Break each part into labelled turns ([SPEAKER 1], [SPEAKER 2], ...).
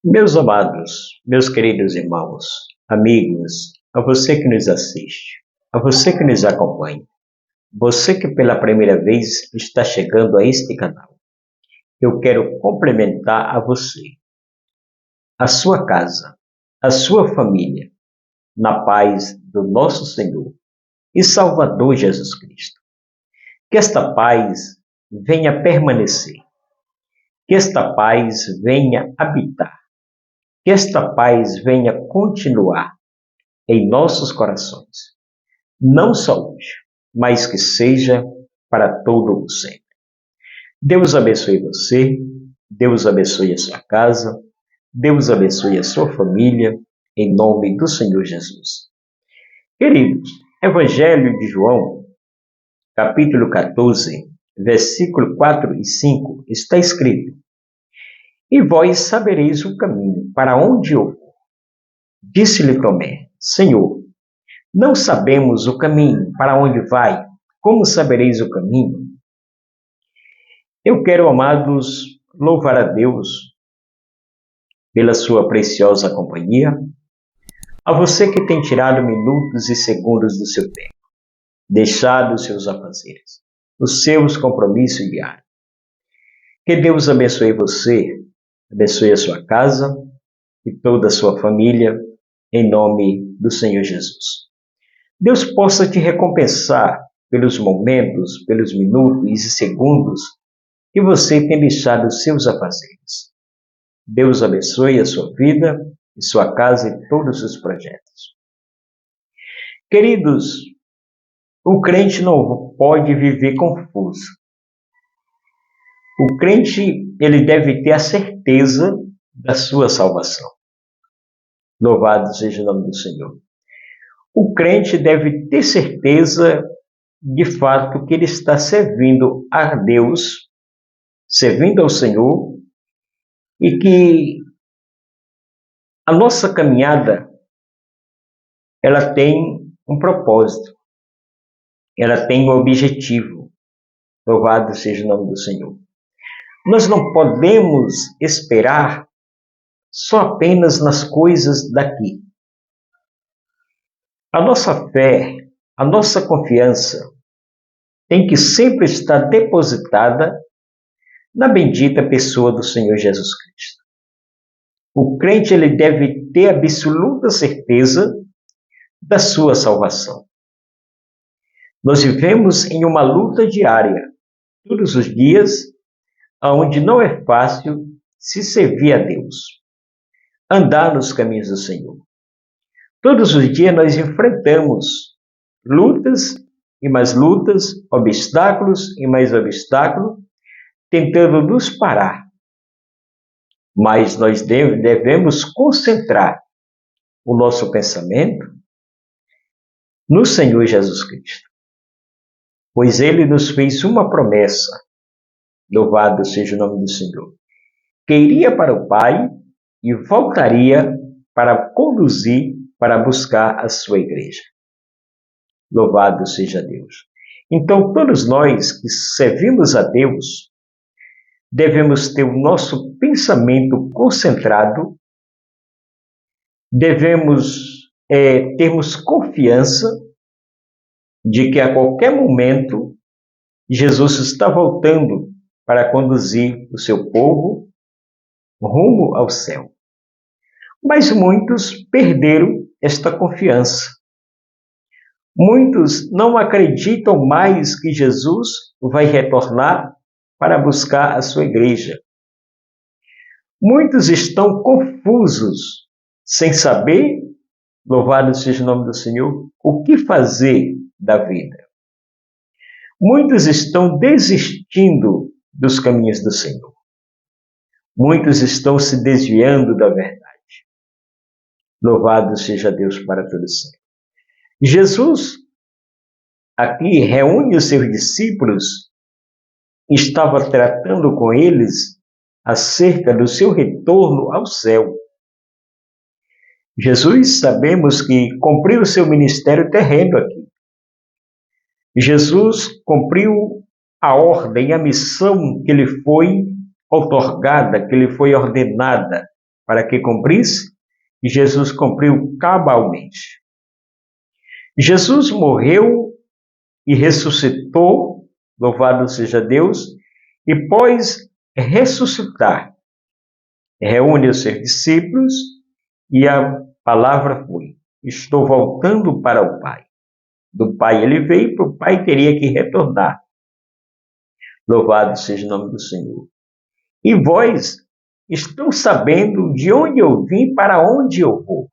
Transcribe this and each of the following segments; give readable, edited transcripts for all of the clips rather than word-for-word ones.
[SPEAKER 1] Meus amados, meus queridos irmãos, amigos, a você que nos assiste, a você que nos acompanha, você que pela primeira vez está chegando a este canal, eu quero complementar a você, a sua casa, a sua família, na paz do nosso Senhor e Salvador Jesus Cristo. Que esta paz venha permanecer, que esta paz venha habitar, que esta paz venha continuar em nossos corações, não só hoje, mas que seja para todo o sempre. Deus abençoe você, Deus abençoe a sua casa, Deus abençoe a sua família, em nome do Senhor Jesus. Queridos, Evangelho de João, capítulo 14, versículo 4 e 5, está escrito: E vós sabereis o caminho para onde eu vou. Disse-lhe Tomé: Senhor, não sabemos o caminho para onde vai. Como sabereis o caminho? Eu quero, amados, louvar a Deus pela sua preciosa companhia, a você que tem tirado minutos e segundos do seu tempo, deixado os seus afazeres, os seus compromissos diários. Que Deus abençoe você, abençoe a sua casa e toda a sua família, em nome do Senhor Jesus. Deus possa te recompensar pelos momentos, pelos minutos e segundos que você tem deixado os seus afazeres. Deus abençoe a sua vida, e sua casa e todos os projetos. Queridos, o crente não pode viver confuso. O crente, ele deve ter a certeza da sua salvação. Louvado seja o nome do Senhor. O crente deve ter certeza, de fato, que ele está servindo a Deus, servindo ao Senhor, e que a nossa caminhada, ela tem um propósito, ela tem um objetivo. Louvado seja o nome do Senhor. Nós não podemos esperar só apenas nas coisas daqui. A nossa fé, a nossa confiança tem que sempre estar depositada na bendita pessoa do Senhor Jesus Cristo. O crente, ele deve ter absoluta certeza da sua salvação. Nós vivemos em uma luta diária, todos os dias, onde não é fácil se servir a Deus, andar nos caminhos do Senhor. Todos os dias nós enfrentamos lutas e mais lutas, obstáculos e mais obstáculos, tentando nos parar. Mas nós devemos concentrar o nosso pensamento no Senhor Jesus Cristo, pois Ele nos fez uma promessa, louvado seja o nome do Senhor, que iria para o Pai e voltaria para conduzir, para buscar a sua igreja. Louvado seja Deus. Então, todos nós que servimos a Deus, devemos ter o nosso pensamento concentrado, devemos termos confiança de que a qualquer momento Jesus está voltando para conduzir o seu povo rumo ao céu. Mas muitos perderam esta confiança. Muitos não acreditam mais que Jesus vai retornar para buscar a sua igreja. Muitos estão confusos, sem saber, louvado seja o nome do Senhor, o que fazer da vida. Muitos estão desistindo dos caminhos do Senhor. Muitos estão se desviando da verdade. Louvado seja Deus para todo sempre. Jesus aqui reúne os seus discípulos, estava tratando com eles acerca do seu retorno ao céu. Jesus, sabemos que cumpriu o seu ministério terreno aqui. Jesus cumpriu a ordem, a missão que lhe foi outorgada, que lhe foi ordenada para que cumprisse, e Jesus cumpriu cabalmente. Jesus morreu e ressuscitou, louvado seja Deus, e após ressuscitar, reúne os seus discípulos e a palavra foi: estou voltando para o Pai. Do Pai ele veio, para o Pai teria que retornar. Louvado seja o nome do Senhor. E vós estão sabendo de onde eu vim, para onde eu vou.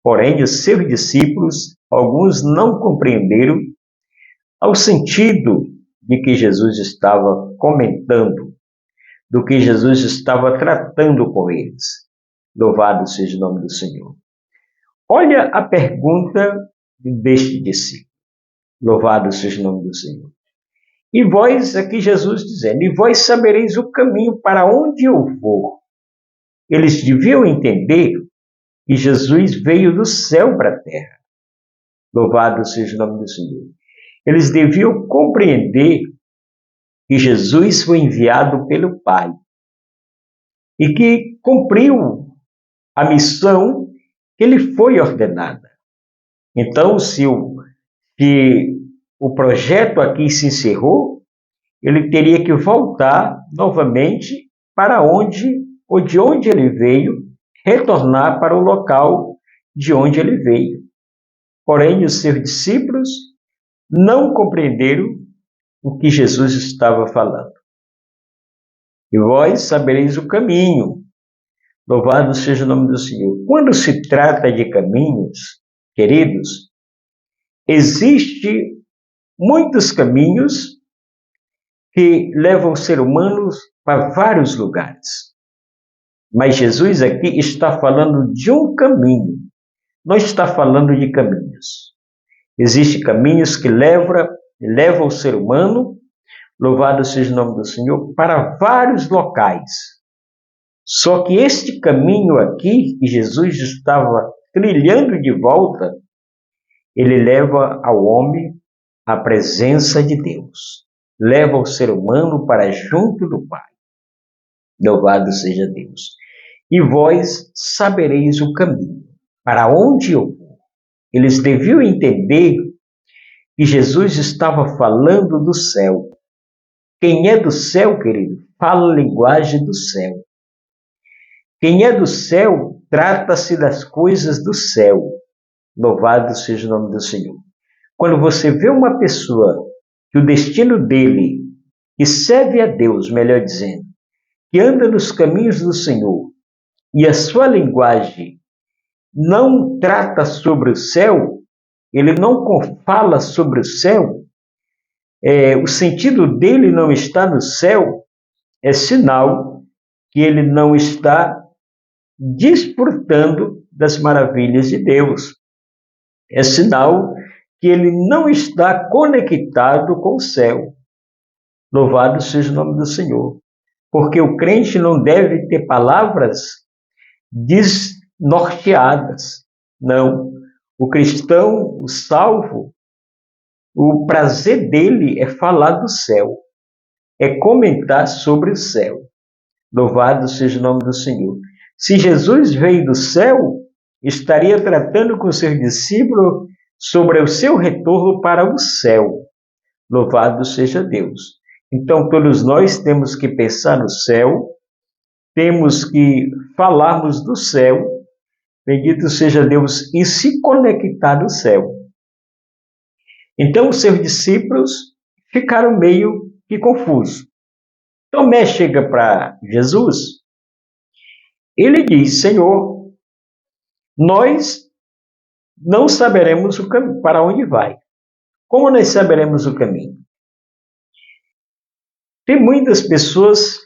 [SPEAKER 1] Porém, os seus discípulos, alguns não compreenderam ao sentido de que Jesus estava comentando, do que Jesus estava tratando com eles. Louvado seja o nome do Senhor. Olha a pergunta deste discípulo. Louvado seja o nome do Senhor. E vós, aqui Jesus dizendo, e vós sabereis o caminho para onde eu vou. Eles deviam entender que Jesus veio do céu para a terra. Louvado seja o nome do Senhor. Eles deviam compreender que Jesus foi enviado pelo Pai e que cumpriu a missão que lhe foi ordenada. Então, se o projeto aqui se encerrou, ele teria que voltar novamente para onde ou de onde ele veio, retornar para o local de onde ele veio. Porém, os seus discípulos não compreenderam o que Jesus estava falando. E vós sabereis o caminho. Louvado seja o nome do Senhor. Quando se trata de caminhos, queridos, existem muitos caminhos que levam o ser humano para vários lugares. Mas Jesus aqui está falando de um caminho, não está falando de caminhos. Existem caminhos que levam o ser humano, louvado seja o nome do Senhor, para vários locais. Só que este caminho aqui, que Jesus estava trilhando de volta, ele leva ao homem à presença de Deus. Leva o ser humano para junto do Pai. Louvado seja Deus. E vós sabereis o caminho, para onde eu vou. Eles deviam entender que Jesus estava falando do céu. Quem é do céu, querido, fala a linguagem do céu. Quem é do céu, trata-se das coisas do céu. Louvado seja o nome do Senhor. Quando você vê uma pessoa que o destino dele, que serve a Deus, melhor dizendo, que anda nos caminhos do Senhor, e a sua linguagem não trata sobre o céu, ele não fala sobre o céu, o sentido dele não está no céu, é sinal que ele não está desfrutando das maravilhas de Deus. É sinal que ele não está conectado com o céu. Louvado seja o nome do Senhor. Porque o crente não deve ter palavras desnorteadas. Não. O cristão, o salvo, o prazer dele é falar do céu. É comentar sobre o céu. Louvado seja o nome do Senhor. Se Jesus veio do céu, estaria tratando com seus discípulos sobre o seu retorno para o céu. Louvado seja Deus. Então, todos nós temos que pensar no céu, temos que falarmos do céu, bendito seja Deus, e se conectar no céu. Então, os seus discípulos ficaram meio que confusos. Tomé chega para Jesus, ele diz: Senhor, nós não saberemos o caminho, para onde vai. Como nós saberemos o caminho? Tem muitas pessoas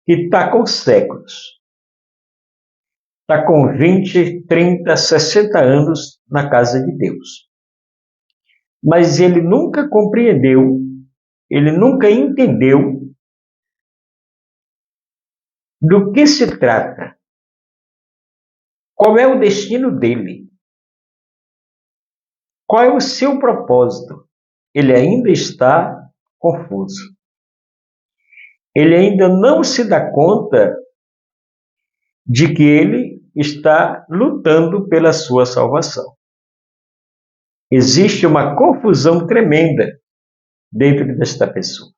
[SPEAKER 1] que estão com séculos. Está com 20, 30, 60 anos na casa de Deus. Mas ele nunca compreendeu, ele nunca entendeu do que se trata. Qual é o destino dele? Qual é o seu propósito? Ele ainda está confuso. Ele ainda não se dá conta de que ele está lutando pela sua salvação. Existe uma confusão tremenda dentro desta pessoa,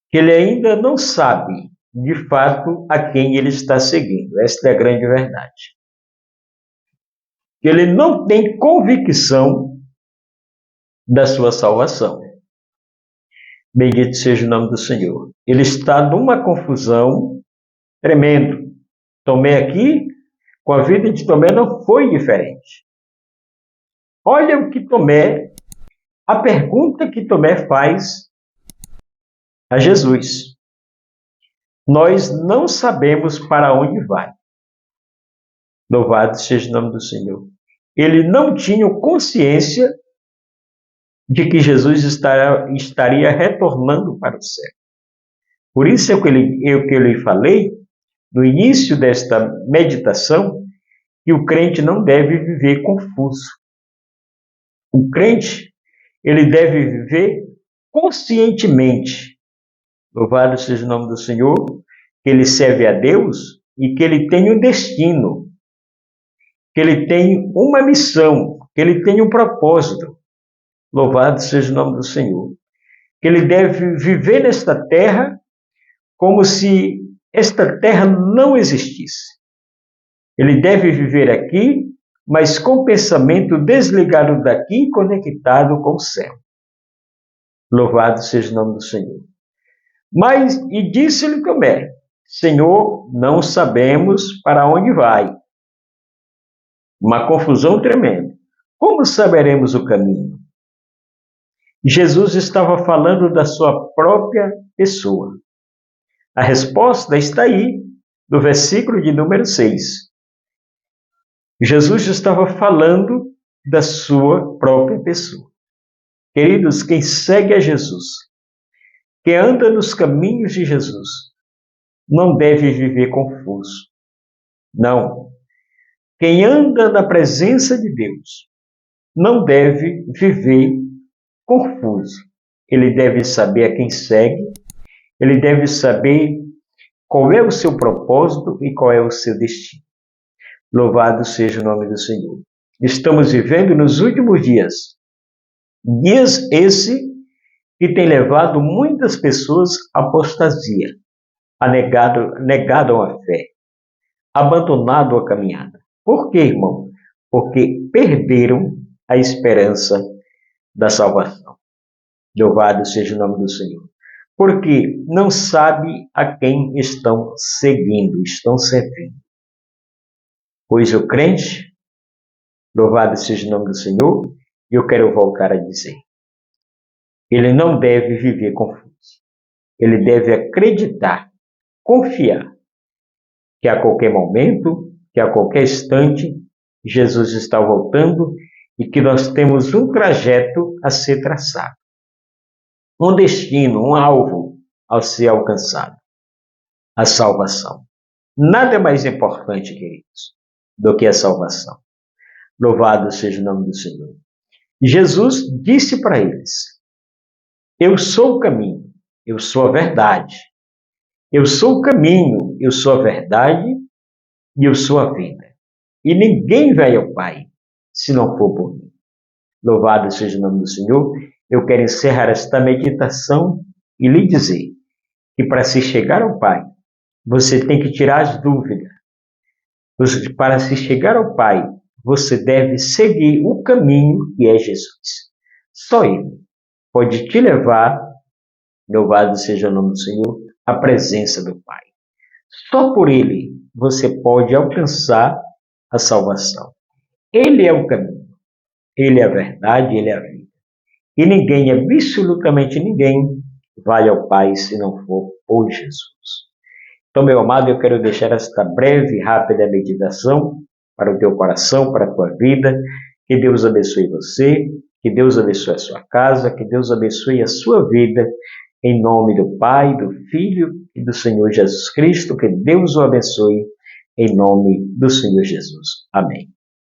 [SPEAKER 1] que ele ainda não sabe, de fato, a quem ele está seguindo. Esta é a grande verdade. Ele não tem convicção da sua salvação. Bendito seja o nome do Senhor. Ele está numa confusão tremenda. Tomé aqui, com a vida de Tomé, não foi diferente. Olha o que Tomé, a pergunta que Tomé faz a Jesus. Nós não sabemos para onde vai. Louvado seja o nome do Senhor. Ele não tinha consciência de que Jesus estaria retornando para o céu. Por isso é que eu lhe falei, no início desta meditação, que o crente não deve viver confuso. O crente, ele deve viver conscientemente. Louvado seja o nome do Senhor, que ele serve a Deus e que ele tem um destino, que ele tem uma missão, que ele tem um propósito. Louvado seja o nome do Senhor. Que ele deve viver nesta terra como se esta terra não existisse. Ele deve viver aqui, mas com o pensamento desligado daqui e conectado com o céu. Louvado seja o nome do Senhor. E disse-lhe Tomé: Senhor, não sabemos para onde vai. Uma confusão tremenda. Como saberemos o caminho? Jesus estava falando da sua própria pessoa. A resposta está aí, no versículo de número 6. Jesus estava falando da sua própria pessoa. Queridos, quem segue a Jesus, quem anda nos caminhos de Jesus, não deve viver confuso. Não. Quem anda na presença de Deus não deve viver confuso. Ele deve saber a quem segue, ele deve saber qual é o seu propósito e qual é o seu destino. Louvado seja o nome do Senhor. Estamos vivendo nos últimos dias. Dias esse que tem levado muitas pessoas à apostasia, negado a fé, abandonado a caminhada. Por quê, irmão? Porque perderam a esperança da salvação. Louvado seja o nome do Senhor. Porque não sabe a quem estão seguindo, estão servindo. Pois o crente, louvado seja o nome do Senhor, e eu quero voltar a dizer, ele não deve viver confuso. Ele deve acreditar, confiar, que a qualquer momento, que a qualquer instante, Jesus está voltando e que nós temos um trajeto a ser traçado. Um destino, um alvo a ser alcançado. A salvação. Nada é mais importante, queridos, do que a salvação. Louvado seja o nome do Senhor. Jesus disse para eles: eu sou o caminho, eu sou a verdade. Eu sou o caminho, eu sou a verdade e eu sou a vida. E ninguém vai ao Pai se não for por mim. Louvado seja o nome do Senhor. Eu quero encerrar esta meditação e lhe dizer que para se chegar ao Pai, você tem que tirar as dúvidas. Para se chegar ao Pai, você deve seguir o caminho que é Jesus. Só Ele pode te levar, louvado seja o nome do Senhor, à presença do Pai. Só por Ele você pode alcançar a salvação. Ele é o caminho, Ele é a verdade, Ele é a vida. E ninguém, absolutamente ninguém, vai ao Pai se não for por Jesus. Então, meu amado, eu quero deixar esta breve e rápida meditação para o teu coração, para a tua vida. Que Deus abençoe você, que Deus abençoe a sua casa, que Deus abençoe a sua vida. Em nome do Pai, do Filho e do Senhor Jesus Cristo, que Deus o abençoe. Em nome do Senhor Jesus. Amém.